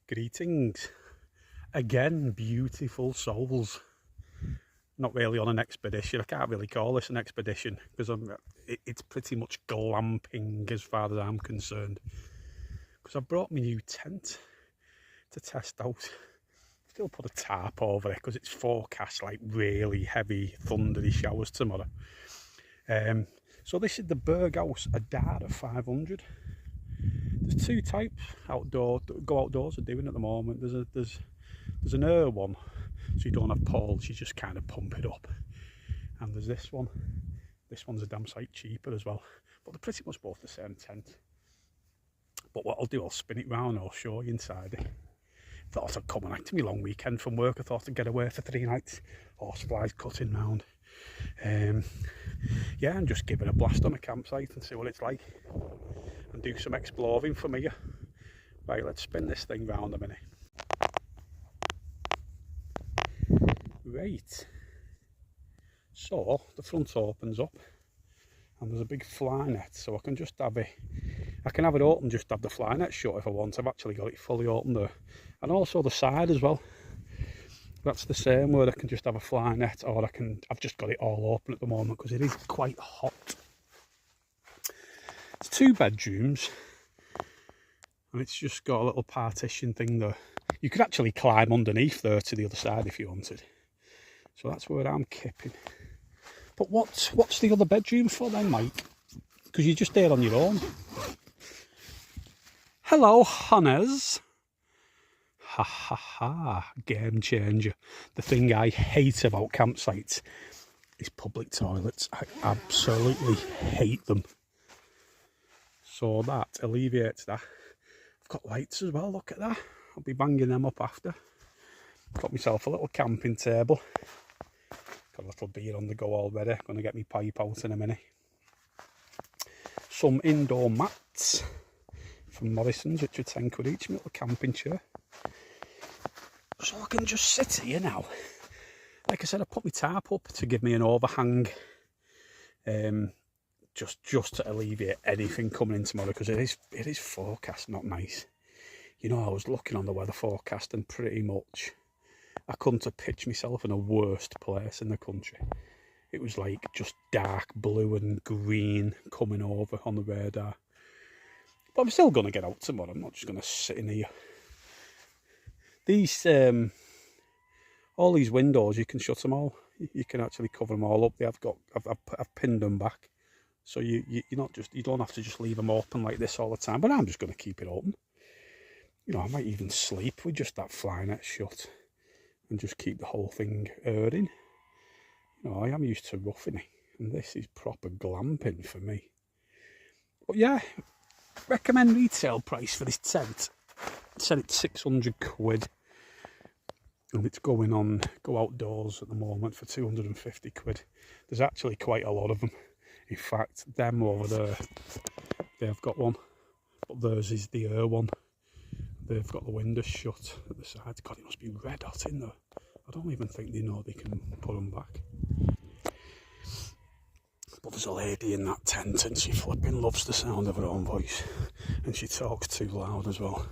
Greetings. Again, beautiful souls. Not really on an expedition. I can't really call this an expedition because it's pretty much glamping as far as I'm concerned. Because I brought my new tent to test out. Still put a tarp over it because it's forecast like really heavy thundery showers tomorrow. So this is the Berghaus Adara 500. There's two types outdoor go outdoors are doing at the moment. There's an air one, so you don't have poles, you just kind of pump it up. And there's this one. This one's a damn sight cheaper as well, but they're pretty much both the same tent. But what I'll do, I'll spin it round, I'll show you inside it. Thought I'd come on to me long weekend from work. I thought I'd get away for 3 nights. Horseflies cutting round. Yeah, and just give it a blast on a campsite and see what it's like. And do some exploring from here. Right, let's spin this thing round a minute. Right. So, the front opens up. And there's a big fly net, so I can just have it. I can have it open, just have the fly net shut if I want. I've actually got it fully open there. And also the side as well. That's the same, where I can just have a fly net, or I've just got it all open at the moment because it is quite hot. It's 2 bedrooms, and it's just got a little partition thing there. You could actually climb underneath there to the other side if you wanted. So that's where I'm kipping. But what's the other bedroom for then, Mike? Because you're just there on your own. Hello, honeys. Ha ha ha, game changer. The thing I hate about campsites is public toilets. I absolutely hate them. So that alleviates that. I've got lights as well, look at that. I'll be banging them up after. Got myself a little camping table. Got a little beer on the go already. Gonna get my pipe out in a minute. Some indoor mats from Morrison's, which are 10 quid each. My little camping chair. So I can just sit here now. Like I said, I put my tarp up to give me an overhang. Just to alleviate anything coming in tomorrow, because it is forecast not nice. You know, I was looking on the weather forecast and pretty much I couldn't have pitched myself in a worst place in the country. It was like just dark blue and green coming over on the radar. But I'm still going to get out tomorrow. I'm not just going to sit in here. These, all these windows, you can shut them all. You can actually cover them all up. I've pinned them back. So you don't have to just leave them open like this all the time. But I'm just going to keep it open. You know, I might even sleep with just that fly net shut and just keep the whole thing airing. You know, I am used to roughing it, and this is proper glamping for me. But yeah, recommend retail price for this tent. I said it's 600 quid, and it's going on Go Outdoors at the moment for 250 quid. There's actually quite a lot of them. In fact, them over there, they've got one, but theirs is the air one. They've got the windows shut at the side. God, it must be red hot in there. I don't even think they know they can put them back. But there's a lady in that tent, and she flipping loves the sound of her own voice. And she talks too loud as well.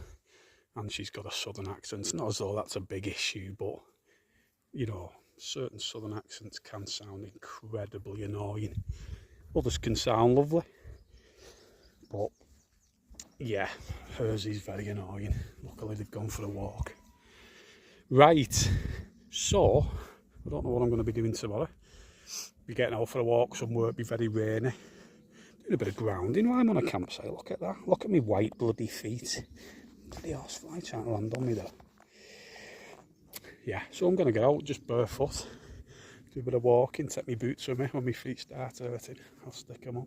And she's got a southern accent. It's not as though that's a big issue, but, you know, certain southern accents can sound incredibly annoying. Others can sound lovely. But, yeah, hers is very annoying. Luckily, they've gone for a walk. Right, so, I don't know what I'm going to be doing tomorrow. Be getting out for a walk somewhere, it'll be very rainy. Doing a bit of grounding while I'm on a campsite, look at that. Look at me white bloody feet. The horsefly trying to land on me there. Yeah, so I'm going to get out just barefoot. Do a bit of walking, take my boots with me. When my feet start hurting, I'll stick them on.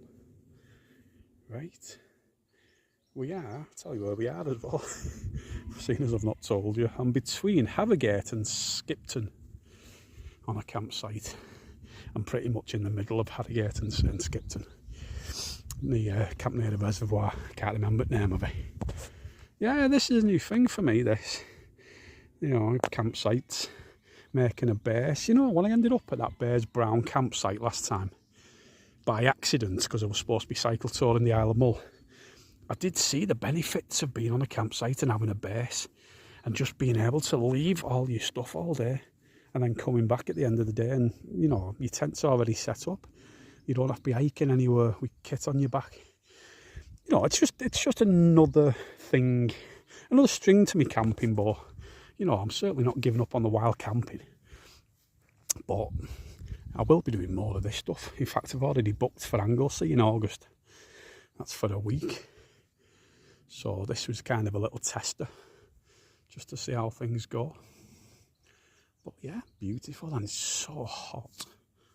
Right. I'll tell you where we are as well. Seeing as I've not told you, I'm between Harrogate and Skipton on a campsite. I'm pretty much in the middle of Harrogate and Skipton. The camp near the reservoir, can't remember the name of it. Yeah, this is a new thing for me, this. You know, campsites, making a base. You know, when I ended up at that Bears Brown campsite last time, by accident, because I was supposed to be cycle touring the Isle of Mull, I did see the benefits of being on a campsite and having a base. and just being able to leave all your stuff all day and then coming back at the end of the day, and you know, your tent's already set up. You don't have to be hiking anywhere with kit on your back. You know, it's just another thing, another string to me camping. But you know, I'm certainly not giving up on the wild camping, but I will be doing more of this stuff. In fact, I've already booked for Anglesey in August. That's for a week. So this was kind of a little tester, just to see how things go. But yeah, beautiful, and it's so hot.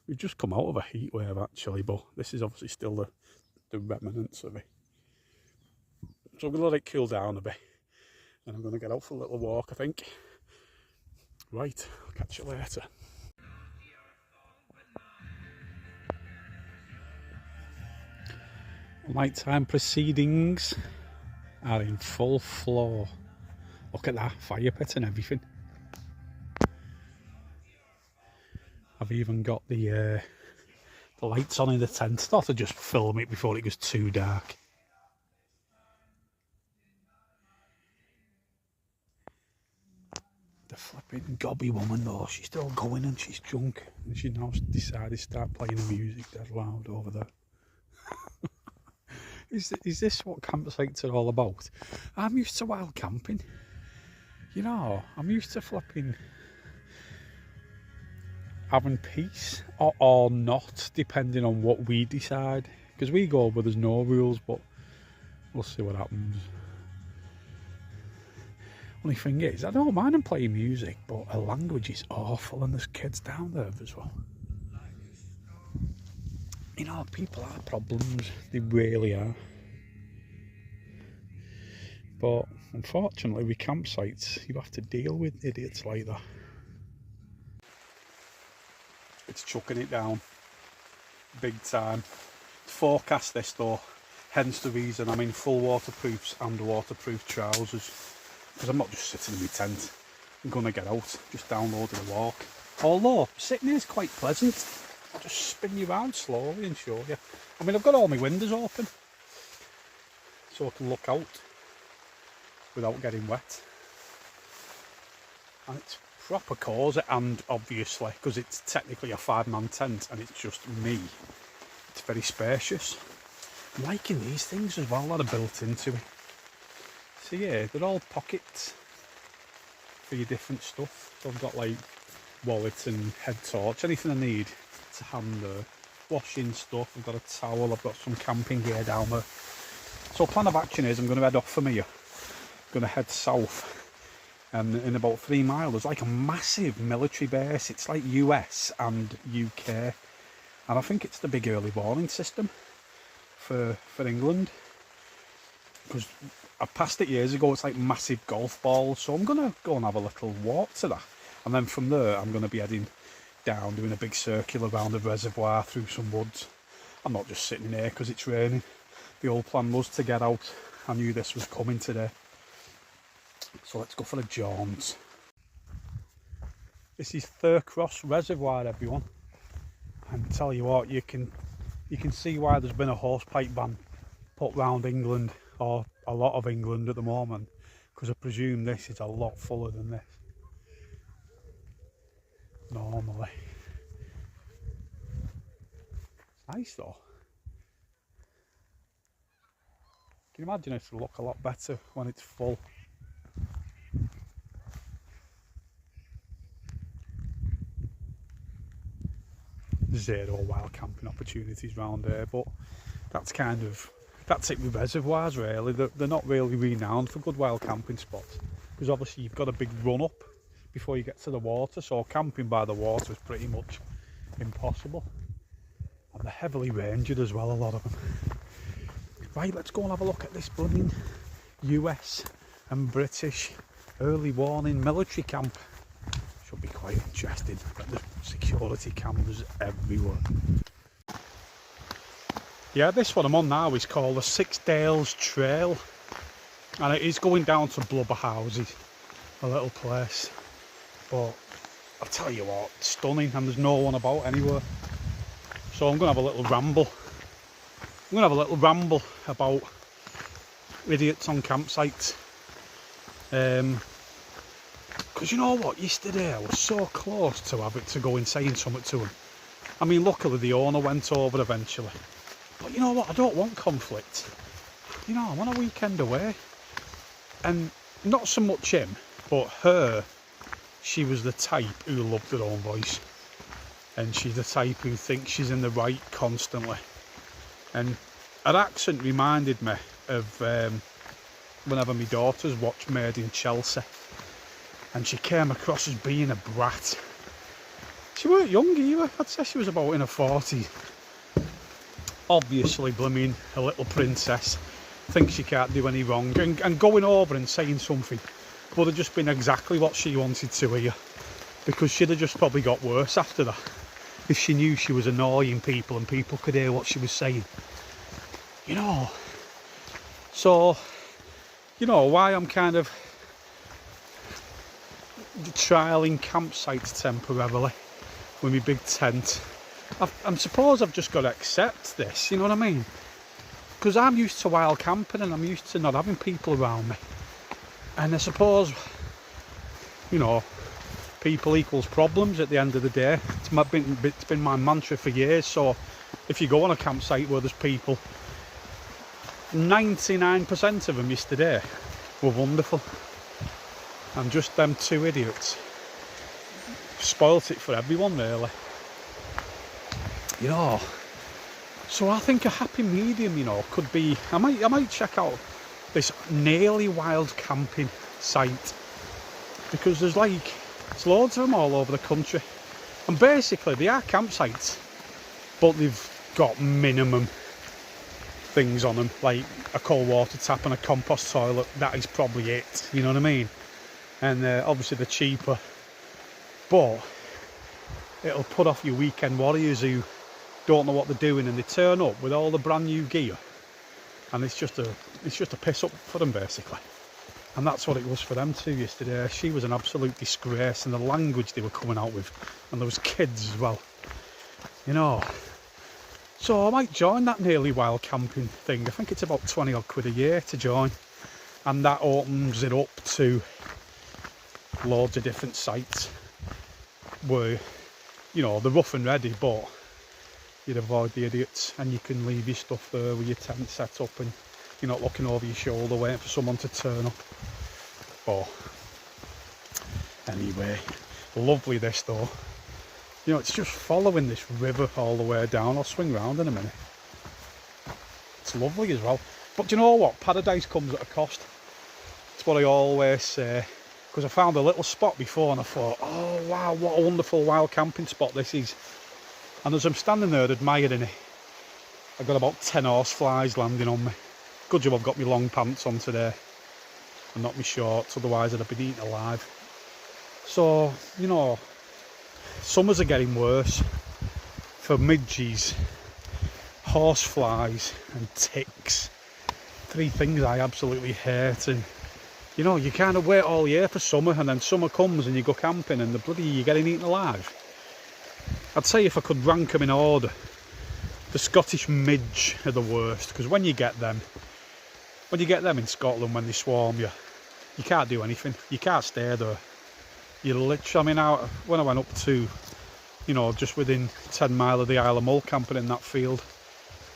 We've just come out of a heat wave actually, but this is obviously still the remnants of it. So I'm going to let it cool down a bit, and I'm going to get out for a little walk, I think. Right, I'll catch you later. Nighttime proceedings are in full flow. Look at that, fire pit and everything. I've even got the lights on in the tent. Thought I'd just film it before it goes too dark. The flipping gobby woman though, she's still going and she's drunk, and she now decided to start playing the music dead loud over there. Is this what campsites are all about? I'm used to wild camping. You know, I'm used to flipping having peace or not, depending on what we decide. Because we go where there's no rules, but we'll see what happens. Only thing is, I don't mind them playing music, but her language is awful, and there's kids down there as well. You know, people have problems, they really are. But unfortunately with campsites, you have to deal with idiots like that. It's chucking it down, big time. Forecast this though, hence the reason I'm in full waterproofs and waterproof trousers. Because I'm not just sitting in my tent, I'm going to get out, just downloading a walk. Although, sitting here is quite pleasant. I'll just spin you around slowly and show you. I mean, I've got all my windows open, so I can look out without getting wet. And it's proper cosy, and obviously, because it's technically a 5-man tent and it's just me, it's very spacious. I'm liking these things as well that are built into it. So yeah, they're all pockets for your different stuff. So I've got like wallets and head torch, anything I need to hand there. Washing stuff, I've got a towel, I've got some camping gear down there. So plan of action is I'm going to head off from here. I'm going to head south, and in about 3 miles there's like a massive military base. It's like US and UK, and I think it's the big early warning system for England, because I passed it years ago. It's like massive golf balls, so I'm going to go and have a little walk to that, and then from there I'm going to be heading down, doing a big circle around the reservoir through some woods. I'm not just sitting here because it's raining. The old plan was to get out. I knew this was coming today, so let's go for a jaunt. This is Thurcross Reservoir, everyone, and tell you what, you can see why there's been a horsepipe ban put round England, or a lot of England at the moment, because I presume this is a lot fuller than this normally. It's nice though. Can you imagine it would look a lot better when it's full? Zero wild camping opportunities around here, but that's it with reservoirs really. They're not really renowned for good wild camping spots, because obviously you've got a big run up before you get to the water, so camping by the water is pretty much impossible. And they're heavily ranged as well, a lot of them. Right, let's go and have a look at this blooming US and British early warning military camp. Should be quite interesting. But the security cameras everywhere. Yeah, this one I'm on now is called the Six Dales Trail, and it is going down to Blubber Houses, a little place. But I'll tell you what, it's stunning, and there's no one about anywhere. So I'm going to have a little ramble. I'm going to have a little ramble about idiots on campsites. Because you know what, yesterday I was so close to having to go and saying something to him. I mean, luckily the owner went over eventually. But you know what, I don't want conflict. You know, I want a weekend away. And not so much him, but her, she was the type who loved her own voice. And she's the type who thinks she's in the right constantly. And her accent reminded me of whenever my daughters watched Made in Chelsea. And she came across as being a brat. She weren't young either, I'd say she was about in her 40s. Obviously blooming a little princess, thinks she can't do any wrong, and going over and saying something would have just been exactly what she wanted to hear, because she'd have just probably got worse after that if she knew she was annoying people and people could hear what she was saying. You know, so, you know, why I'm kind of trialling campsites temporarily with my big tent. I suppose I've just got to accept this, you know what I mean? Because I'm used to wild camping and I'm used to not having people around me. And I suppose, you know, people equals problems at the end of the day. It's been my mantra for years. So if you go on a campsite where there's people, 99% of them yesterday were wonderful. And just them two idiots spoilt it for everyone, really. You know, so I think a happy medium, you know, could be, I might check out this nearly wild camping site, because there's loads of them all over the country, and basically they are campsites, but they've got minimum things on them, like a cold water tap and a compost toilet. That is probably it, you know what I mean? And obviously they're cheaper, but it'll put off your weekend warriors who don't know what they're doing, and they turn up with all the brand new gear, and it's just a piss up for them basically. And that's what it was for them too yesterday. She was an absolute disgrace, and the language they were coming out with, and there was kids as well, you know. So I might join that nearly wild camping thing. I think it's about 20 odd quid a year to join, and that opens it up to loads of different sites where, you know, they're rough and ready, but you'd avoid the idiots, and you can leave your stuff there with your tent set up, and you're not looking over your shoulder waiting for someone to turn up. Oh, anyway, lovely this though. You know, it's just following this river all the way down. I'll swing round in a minute. It's lovely as well. But do you know what? Paradise comes at a cost. It's what I always say. Because I found a little spot before and I thought, oh wow, what a wonderful wild camping spot this is. And as I'm standing there admiring it, I got about 10 horseflies landing on me. Good job I've got my long pants on today and not my shorts, otherwise I'd have been eaten alive. So, you know, summers are getting worse for midges, horseflies and ticks. Three things I absolutely hate. And you know, you kind of wait all year for summer, and then summer comes and you go camping and you're getting eaten alive. I'd say if I could rank them in order, the Scottish midge are the worst, because when you get them in Scotland, when they swarm you, you can't do anything. You can't stay there. You literally, I mean, when I went up to, you know, just within 10 mile of the Isle of Mull, camping in that field,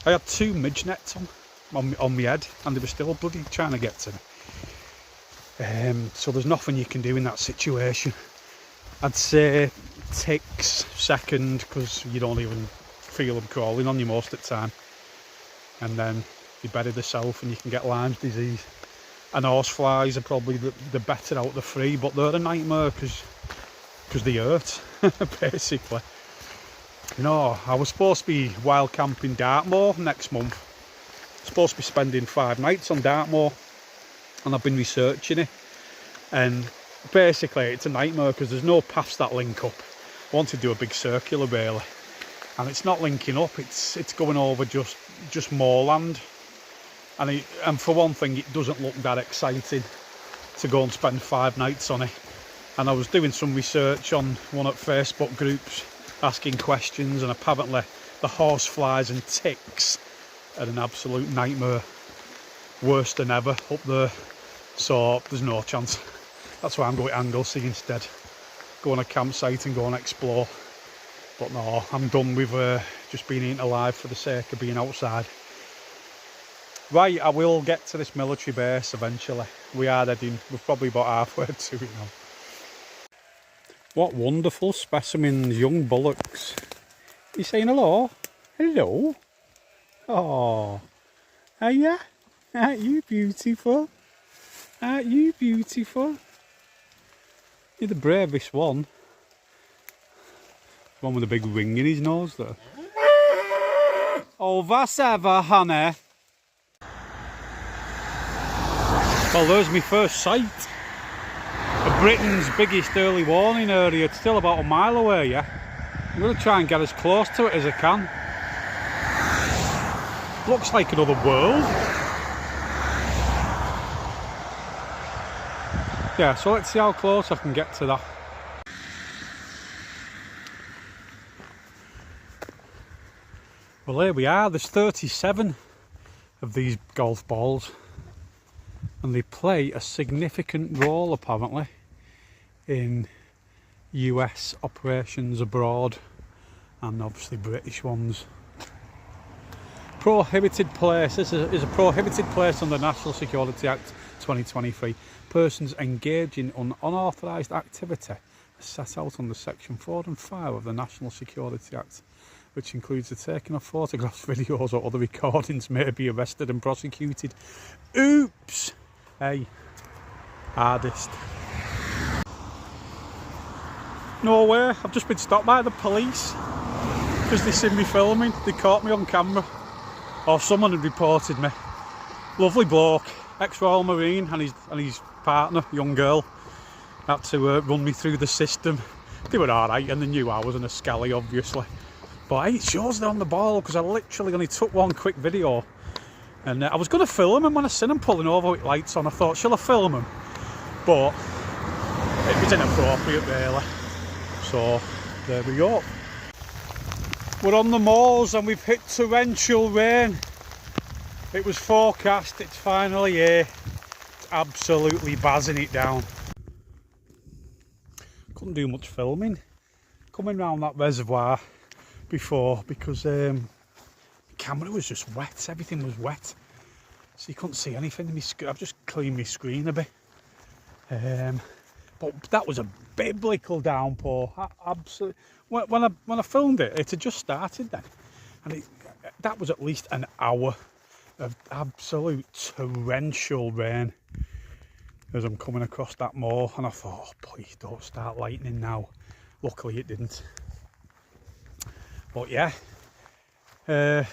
I had 2 midge nets on my head, and they were still bloody trying to get to me. So there's nothing you can do in that situation. I'd say ticks second, because you don't even feel them crawling on you most of the time, and then you bury yourself and you can get Lyme's disease. And horseflies are probably the better out of the three, but they're a nightmare because they hurt basically. You know, I was supposed to be wild camping Dartmoor next month. Supposed to be spending 5 nights on Dartmoor, and I've been researching it, and basically it's a nightmare because there's no paths that link up. I want to do a big circular really, and it's not linking up. It's going over just moorland, and for one thing, it doesn't look that exciting to go and spend 5 nights on it. And I was doing some research on one of Facebook groups, asking questions, and apparently the horseflies and ticks are an absolute nightmare, worse than ever up there. So there's no chance. That's why I'm going to Anglesey instead. Go on a campsite and go and explore. But no, I'm done with just being eaten alive for the sake of being outside. Right, I will get to this military base eventually. We are heading, we're probably about halfway to it now. What wonderful specimens, young bullocks. You saying hello? Hello? Oh, are ya? Aren't you beautiful? Aren't you beautiful? You're the bravest one. The one with a big ring in his nose there. Oh, that's ever, honey. Well, there's my first sight of Britain's biggest early warning area. It's still about a mile away, yeah? I'm going to try and get as close to it as I can. Looks like another world. Yeah, so let's see how close I can get to that. Well, here we are. There's 37 of these golf balls. And they play a significant role, apparently, in US operations abroad and obviously British ones. Prohibited place. This is a prohibited place under National Security Act 2023. Persons engaging in unauthorised activity are set out under Section 4 and 5 of the National Security Act, which includes the taking of photographs, videos or other recordings, may be arrested and prosecuted. Oops! Hey, hardest. No way, I've just been stopped by the police because they seen me filming. They caught me on camera, or someone had reported me. Lovely bloke, ex-Royal Marine, and his partner, young girl, had to run me through the system. They were alright, and they knew I wasn't a scally, obviously. But hey, it shows they're on the ball because I literally only took one quick video. And I was going to film him when I seen him pulling over with lights on. I thought, shall I film him? But it was inappropriate, really. So there we go. We're on the moors and we've hit torrential rain. It was forecast, it's finally here. It's absolutely bazzing it down. Couldn't do much filming coming round that reservoir before because the camera was just wet, everything was wet, so you couldn't see anything. I've just cleaned my screen a bit, but that was a biblical downpour. Absolutely. When I filmed it, it had just started then, and that was at least an hour of absolute torrential rain as I'm coming across that moor, and I thought, oh, please don't start lightning now. Luckily it didn't. But yeah, I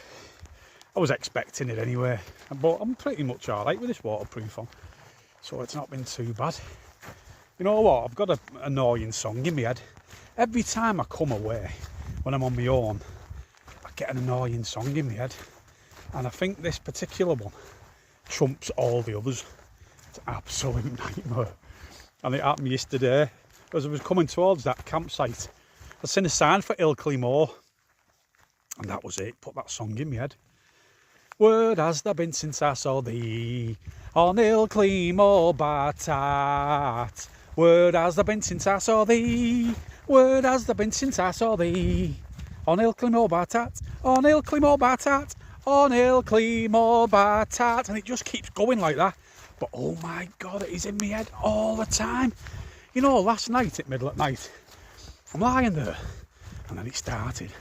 was expecting it anyway, but I'm pretty much alright with this waterproof on, so it's not been too bad. You know what, I've got an annoying song in my head. Every time I come away, when I'm on my own, I get an annoying song in my head. And I think this particular one trumps all the others. It's an absolute nightmare. And it happened yesterday, as I was coming towards that campsite. I seen a sign for Ilkley Moor, and that was it, put that song in my head. Word has there been since I saw thee on Ilkley Moor, Batat. Word has there been since I saw thee. Word has there been since I saw thee on Ilkley Moor, Batat. On Ilkley Moor, Batat. On Ilkley Moor, Batat. And it just keeps going like that. But oh my God, it is in my head all the time. You know, last night at middle at night, I'm lying there, and then it started.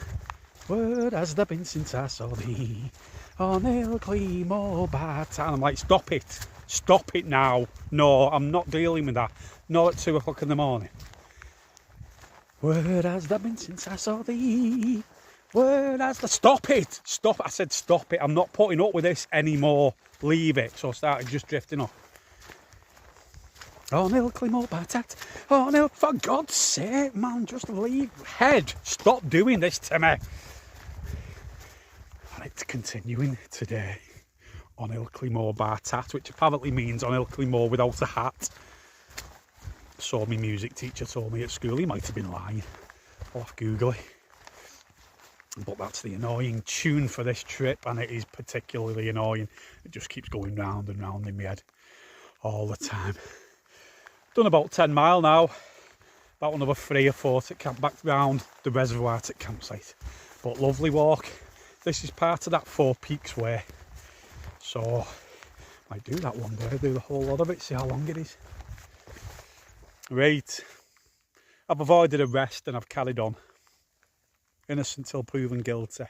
Word has there been since I saw thee on Ilkley Moor, Batat. And I'm like, stop it now. No, I'm not dealing with that. Not at 2 o'clock in the morning. Word has there been since I saw thee. Word has there... Stop it. Stop. I said stop it. I'm not putting up with this anymore. Leave it. So I started just drifting off. On Ilkley Moor, Batat. On Ilkley... For God's sake, man, just leave. Head, stop doing this to me. And it's continuing today on Ilkley Moor, Batat, which apparently means on Ilkley Moor without a hat. So my music teacher told me at school. He might have been lying. I'll have to Google it. But that's the annoying tune for this trip, and it is particularly annoying. It just keeps going round and round in my head all the time. Done about 10 mile now, about another 3 or 4 to camp back round the reservoir to campsite. But lovely walk. This is part of that Four Peaks way, so might do that one day, do the whole lot of it, see how long it is. Right, I've avoided arrest and I've carried on. Innocent till proven guilty.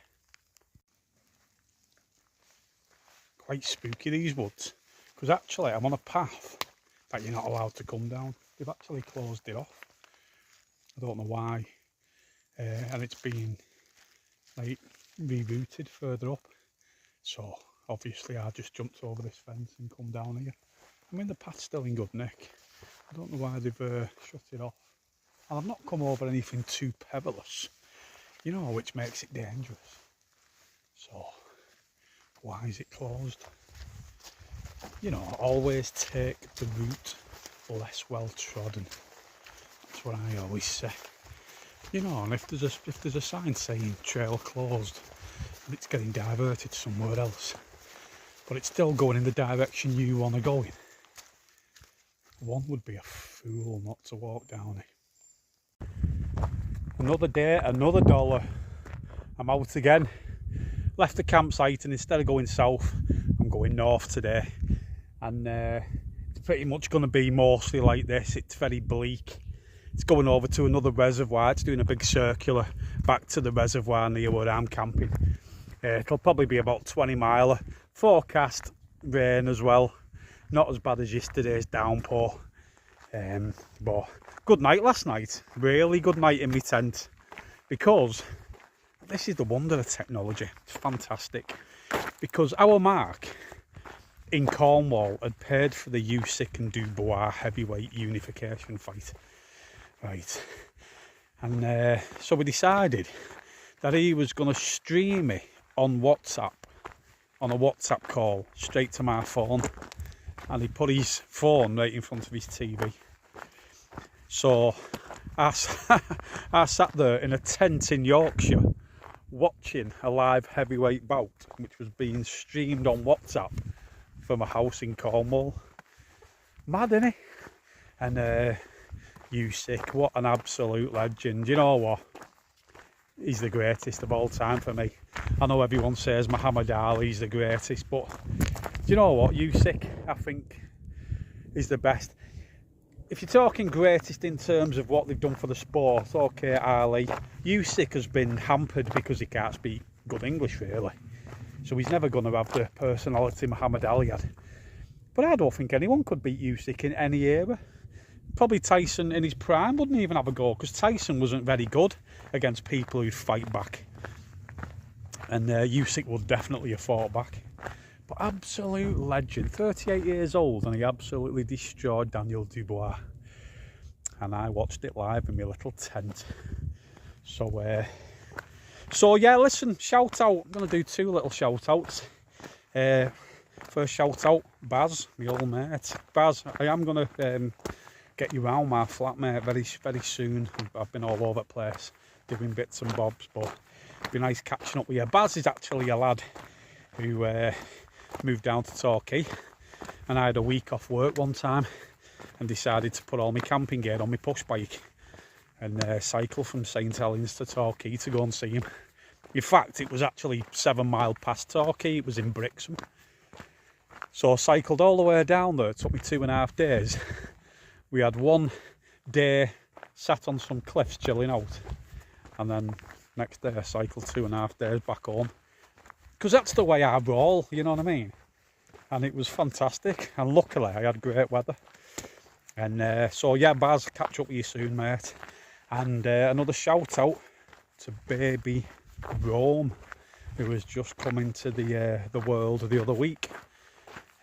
Quite spooky, these woods, because actually I'm on a path that you're not allowed to come down. They've actually closed it off. I don't know why, and it's been like rerouted further up. So obviously I just jumped over this fence and come down here. I mean, the path's still in good nick. I don't know why they've shut it off. And I've not come over anything too perilous, you know, which makes it dangerous. So why is it closed? You know, always take the route less well trodden. That's what I always say. You know, and if there's a sign saying trail closed, and it's getting diverted somewhere else, but it's still going in the direction you want to go in, one would be a fool not to walk down it. Another day, another dollar. I'm out again. Left the campsite, and instead of going south, I'm going north today. And it's pretty much going to be mostly like this. It's very bleak. It's going over to another reservoir. It's doing a big circular back to the reservoir near where I'm camping. It'll probably be about 20 miler. Forecast rain as well. Not as bad as yesterday's downpour. But good night last night. Really good night in my tent. Because this is the wonder of technology. It's fantastic. Because our Mark in Cornwall had paid for the Usyk and Dubois heavyweight unification fight. Right. And so we decided that he was going to stream it on WhatsApp, on a WhatsApp call, straight to my phone. And he put his phone right in front of his TV. So I sat there in a tent in Yorkshire watching a live heavyweight bout, which was being streamed on WhatsApp from a house in Cornwall. Mad, innit? And Usyk, what an absolute legend. You know what? He's the greatest of all time for me. I know everyone says Muhammad Ali's the greatest, but do you know what? Usyk, I think, is the best. If you're talking greatest in terms of what they've done for the sport, okay, Ali. Usyk has been hampered because he can't speak good English, really. So he's never going to have the personality Muhammad Ali had. But I don't think anyone could beat Usyk in any era. Probably Tyson in his prime wouldn't even have a go, because Tyson wasn't very good against people who'd fight back. And Usyk would definitely have fought back. But absolute legend, 38 years old, and he absolutely destroyed Daniel Dubois. And I watched it live in my little tent. So yeah, listen, shout out. I'm going to do 2 little shout outs. First shout out, Baz, my old mate. Baz, I am going to get you round my flat, mate, very soon. I've been all over the place doing bits and bobs, but it'd be nice catching up with you. Baz is actually a lad who moved down to Torquay, and I had a week off work one time and decided to put all my camping gear on my push bike and cycle from St Helens to Torquay to go and see him. In fact, it was actually 7 miles past Torquay. It was in Brixham. So I cycled all the way down there. It took me 2.5 days. We had one day sat on some cliffs chilling out, and then next day I cycled 2.5 days back home, because that's the way I roll, you know what I mean? And it was fantastic, and luckily I had great weather. And so yeah, Baz, catch up with you soon, mate. And another shout out to baby Rome, who has just come into the world the other week.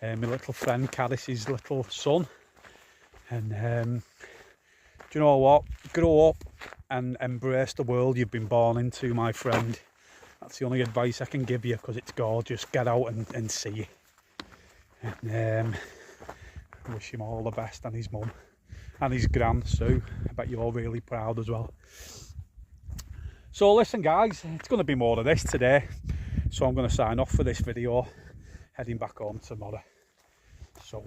My little friend Caddis's little son. And do you know what? Grow up and embrace the world you've been born into, my friend. That's the only advice I can give you, because it's gorgeous. Get out and see. And I wish him all the best, and his mum and his gran Sue. I bet you're all really proud as well. So listen guys, it's going to be more of this today, so I'm going to sign off for this video, heading back home tomorrow. So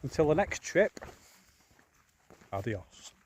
until the next trip, Adios.